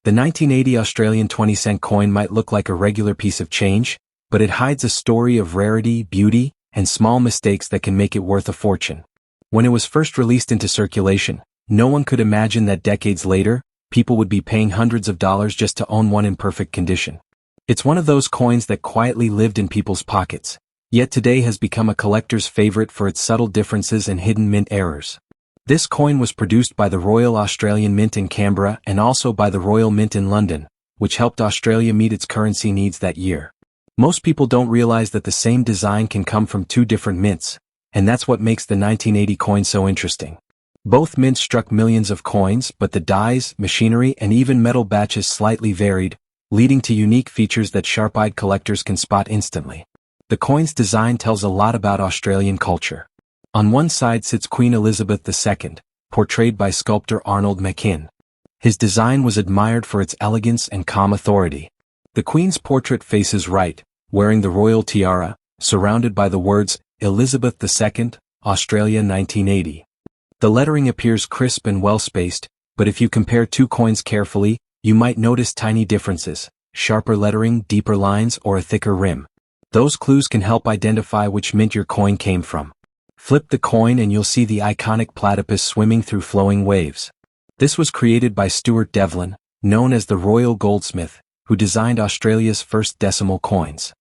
The 1980 Australian 20-cent coin might look like a regular piece of change, but it hides a story of rarity, beauty, and small mistakes that can make it worth a fortune. When it was first released into circulation, no one could imagine that decades later, people would be paying hundreds of dollars just to own one in perfect condition. It's one of those coins that quietly lived in people's pockets, yet today has become a collector's favorite for its subtle differences and hidden mint errors. This coin was produced by the Royal Australian Mint in Canberra and also by the Royal Mint in London, which helped Australia meet its currency needs that year. Most people don't realize that the same design can come from two different mints, and that's what makes the 1980 coin so interesting. Both mints struck millions of coins, but the dies, machinery, and even metal batches slightly varied, leading to unique features that sharp-eyed collectors can spot instantly. The coin's design tells a lot about Australian culture. On one side sits Queen Elizabeth II, portrayed by sculptor Arnold Machin. His design was admired for its elegance and calm authority. The Queen's portrait faces right, wearing the royal tiara, surrounded by the words, Elizabeth II, Australia 1980. The lettering appears crisp and well-spaced, but if you compare two coins carefully, you might notice tiny differences, sharper lettering, deeper lines, or a thicker rim. Those clues can help identify which mint your coin came from. Flip the coin and you'll see the iconic platypus swimming through flowing waves. This was created by Stuart Devlin, known as the Royal Goldsmith, who designed Australia's first decimal coins.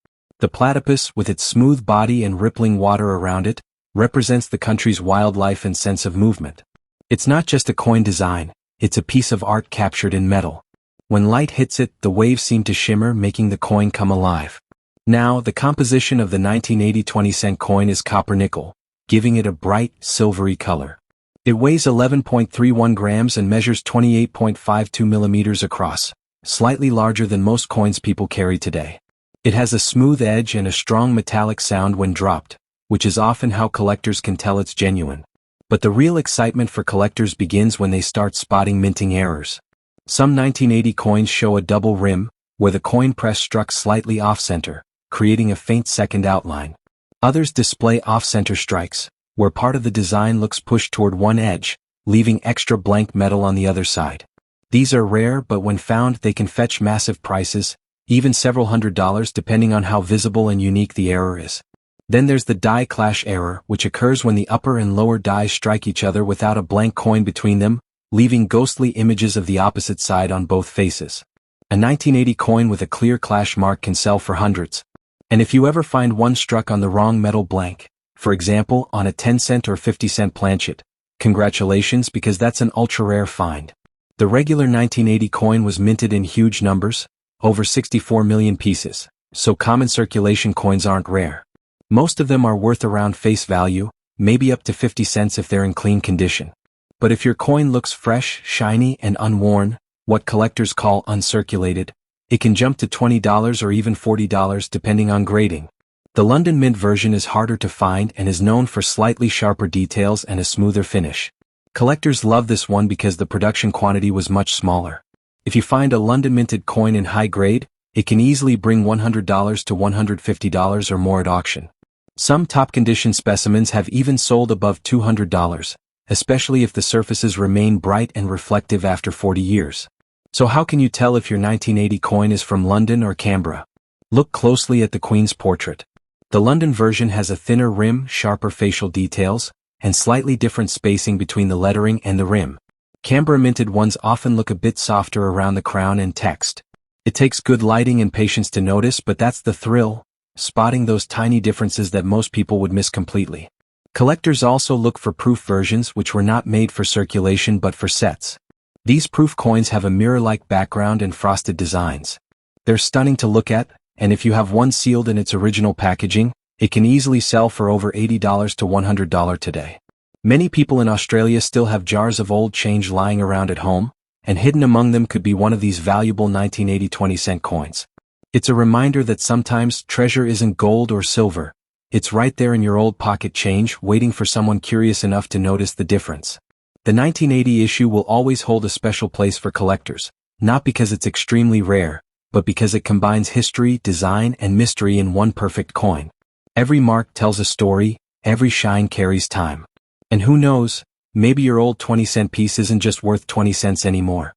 The platypus, with its smooth body and rippling water around it, represents the country's wildlife and sense of movement. It's not just a coin design, it's a piece of art captured in metal. When light hits it, the waves seem to shimmer, making the coin come alive. Now, the composition of the 1980 20-cent coin is copper-nickel, giving it a bright, silvery color. It weighs 11.31 grams and measures 28.52 millimeters across, slightly larger than most coins people carry today. It has a smooth edge and a strong metallic sound when dropped, which is often how collectors can tell it's genuine. But the real excitement for collectors begins when they start spotting minting errors. Some 1980 coins show a double rim, where the coin press struck slightly off-center, creating a faint second outline. Others display off-center strikes, where part of the design looks pushed toward one edge, leaving extra blank metal on the other side. These are rare, but when found they can fetch massive prices, even several $100s depending on how visible and unique the error is. Then there's the die clash error, which occurs when the upper and lower dies strike each other without a blank coin between them, leaving ghostly images of the opposite side on both faces. A 1980 coin with a clear clash mark can sell for hundreds. And if you ever find one struck on the wrong metal blank, for example on a 10-cent or 50-cent planchet, congratulations, because that's an ultra-rare find. The regular 1980 coin was minted in huge numbers, over 64 million pieces, so common circulation coins aren't rare. Most of them are worth around face value, maybe up to 50 cents if they're in clean condition. But if your coin looks fresh, shiny, and unworn, what collectors call uncirculated, it can jump to $20 or even $40 depending on grading. The London Mint version is harder to find and is known for slightly sharper details and a smoother finish. Collectors love this one because the production quantity was much smaller. If you find a London minted coin in high grade, it can easily bring $100 to $150 or more at auction. Some top condition specimens have even sold above $200, especially if the surfaces remain bright and reflective after 40 years. So how can you tell if your 1980 coin is from London or Canberra? Look closely at the Queen's portrait. The London version has a thinner rim, sharper facial details, and slightly different spacing between the lettering and the rim. Canberra minted ones often look a bit softer around the crown and text. It takes good lighting and patience to notice, but that's the thrill, spotting those tiny differences that most people would miss completely. Collectors also look for proof versions which were not made for circulation but for sets. These proof coins have a mirror-like background and frosted designs. They're stunning to look at, and if you have one sealed in its original packaging, it can easily sell for over $80 to $100 today. Many people in Australia still have jars of old change lying around at home, and hidden among them could be one of these valuable 1980 20-cent coins. It's a reminder that sometimes treasure isn't gold or silver. It's right there in your old pocket change, waiting for someone curious enough to notice the difference. The 1980 issue will always hold a special place for collectors, not because it's extremely rare, but because it combines history, design, and mystery in one perfect coin. Every mark tells a story, every shine carries time. And who knows, maybe your old 20-cent piece isn't just worth 20 cents anymore.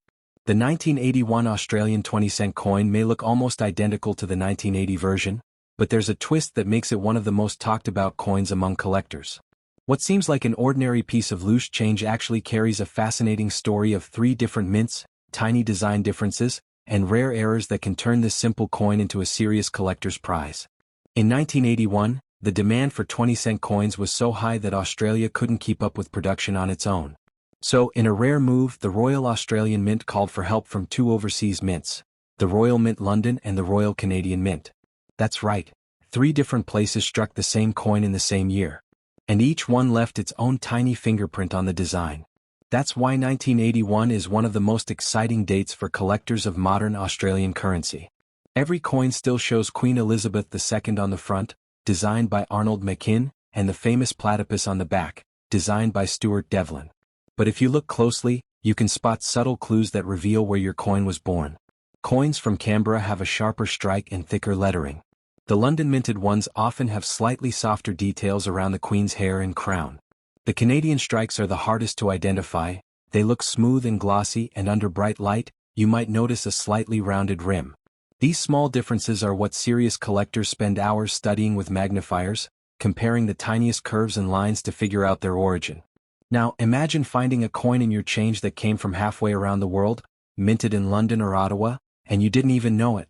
The 1981 Australian 20-cent coin may look almost identical to the 1980 version, but there's a twist that makes it one of the most talked about coins among collectors. What seems like an ordinary piece of loose change actually carries a fascinating story of 3 different mints, tiny design differences, and rare errors that can turn this simple coin into a serious collector's prize. In 1981, the demand for 20-cent coins was so high that Australia couldn't keep up with production on its own. So, in a rare move, the Royal Australian Mint called for help from 2 overseas mints, the Royal Mint London and the Royal Canadian Mint. That's right, 3 different places struck the same coin in the same year. And each one left its own tiny fingerprint on the design. That's why 1981 is one of the most exciting dates for collectors of modern Australian currency. Every coin still shows Queen Elizabeth II on the front, designed by Arnold McKim, and the famous platypus on the back, designed by Stuart Devlin. But if you look closely, you can spot subtle clues that reveal where your coin was born. Coins from Canberra have a sharper strike and thicker lettering. The London-minted ones often have slightly softer details around the Queen's hair and crown. The Canadian strikes are the hardest to identify. They look smooth and glossy, and under bright light, you might notice a slightly rounded rim. These small differences are what serious collectors spend hours studying with magnifiers, comparing the tiniest curves and lines to figure out their origin. Now, imagine finding a coin in your change that came from halfway around the world, minted in London or Ottawa, and you didn't even know it.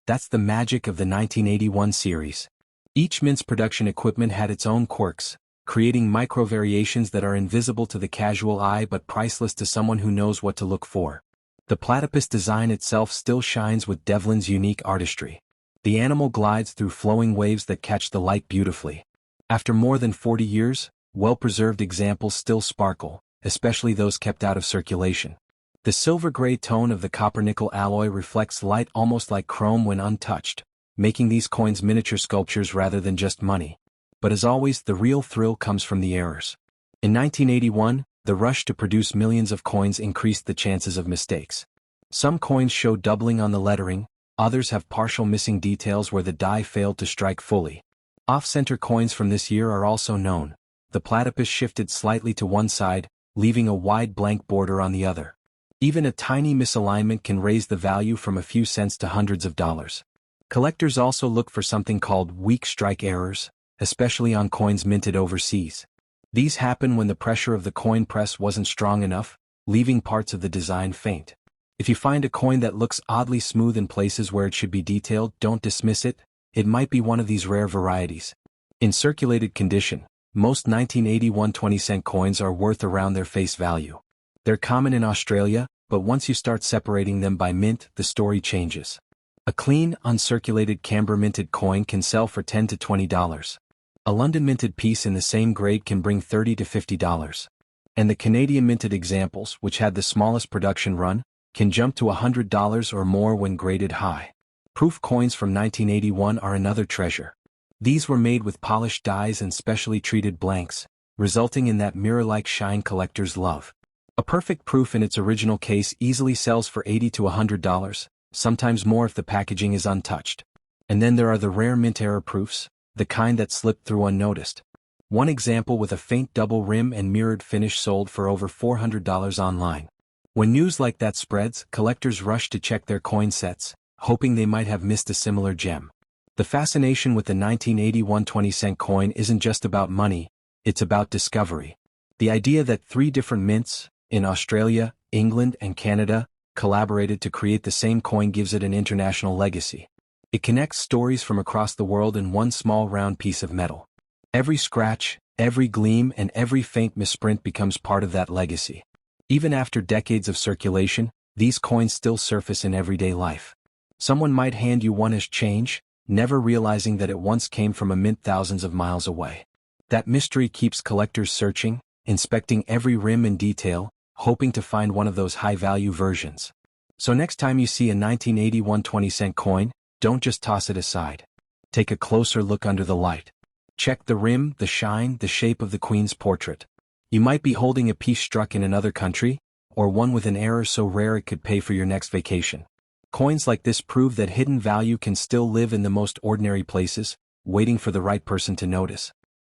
That's the magic of the 1981 series. Each mint's production equipment had its own quirks, creating micro-variations that are invisible to the casual eye but priceless to someone who knows what to look for. The platypus design itself still shines with Devlin's unique artistry. The animal glides through flowing waves that catch the light beautifully. After more than 40 years, well-preserved examples still sparkle, especially those kept out of circulation. The silver-gray tone of the copper-nickel alloy reflects light almost like chrome when untouched, making these coins miniature sculptures rather than just money. But as always, the real thrill comes from the errors. In 1981, the rush to produce millions of coins increased the chances of mistakes. Some coins show doubling on the lettering, others have partial missing details where the die failed to strike fully. Off-center coins from this year are also known. The platypus shifted slightly to one side, leaving a wide blank border on the other. Even a tiny misalignment can raise the value from a few cents to hundreds of dollars. Collectors also look for something called weak strike errors, especially on coins minted overseas. These happen when the pressure of the coin press wasn't strong enough, leaving parts of the design faint. If you find a coin that looks oddly smooth in places where it should be detailed, don't dismiss it. It might be one of these rare varieties. In circulated condition, most 1981 20-cent coins are worth around their face value. They're common in Australia, but once you start separating them by mint, the story changes. A clean, uncirculated Canberra minted coin can sell for $10 to $20. A London minted piece in the same grade can bring $30 to $50. And the Canadian minted examples, which had the smallest production run, can jump to $100 or more when graded high. Proof coins from 1981 are another treasure. These were made with polished dies and specially treated blanks, resulting in that mirror-like shine collectors love. A perfect proof in its original case easily sells for $80 to $100, sometimes more if the packaging is untouched. And then there are the rare mint error proofs, the kind that slipped through unnoticed. One example with a faint double rim and mirrored finish sold for over $400 online. When news like that spreads, collectors rush to check their coin sets, hoping they might have missed a similar gem. The fascination with the 1981 20-cent coin isn't just about money, it's about discovery. The idea that 3 different mints, in Australia, England, and Canada, collaborated to create the same coin gives it an international legacy. It connects stories from across the world in one small round piece of metal. Every scratch, every gleam, and every faint misprint becomes part of that legacy. Even after decades of circulation, these coins still surface in everyday life. Someone might hand you one as change, never realizing that it once came from a mint thousands of miles away. That mystery keeps collectors searching, inspecting every rim and detail, hoping to find one of those high-value versions. So next time you see a 1981 20-cent coin, don't just toss it aside. Take a closer look under the light. Check the rim, the shine, the shape of the Queen's portrait. You might be holding a piece struck in another country, or one with an error so rare it could pay for your next vacation. Coins like this prove that hidden value can still live in the most ordinary places, waiting for the right person to notice.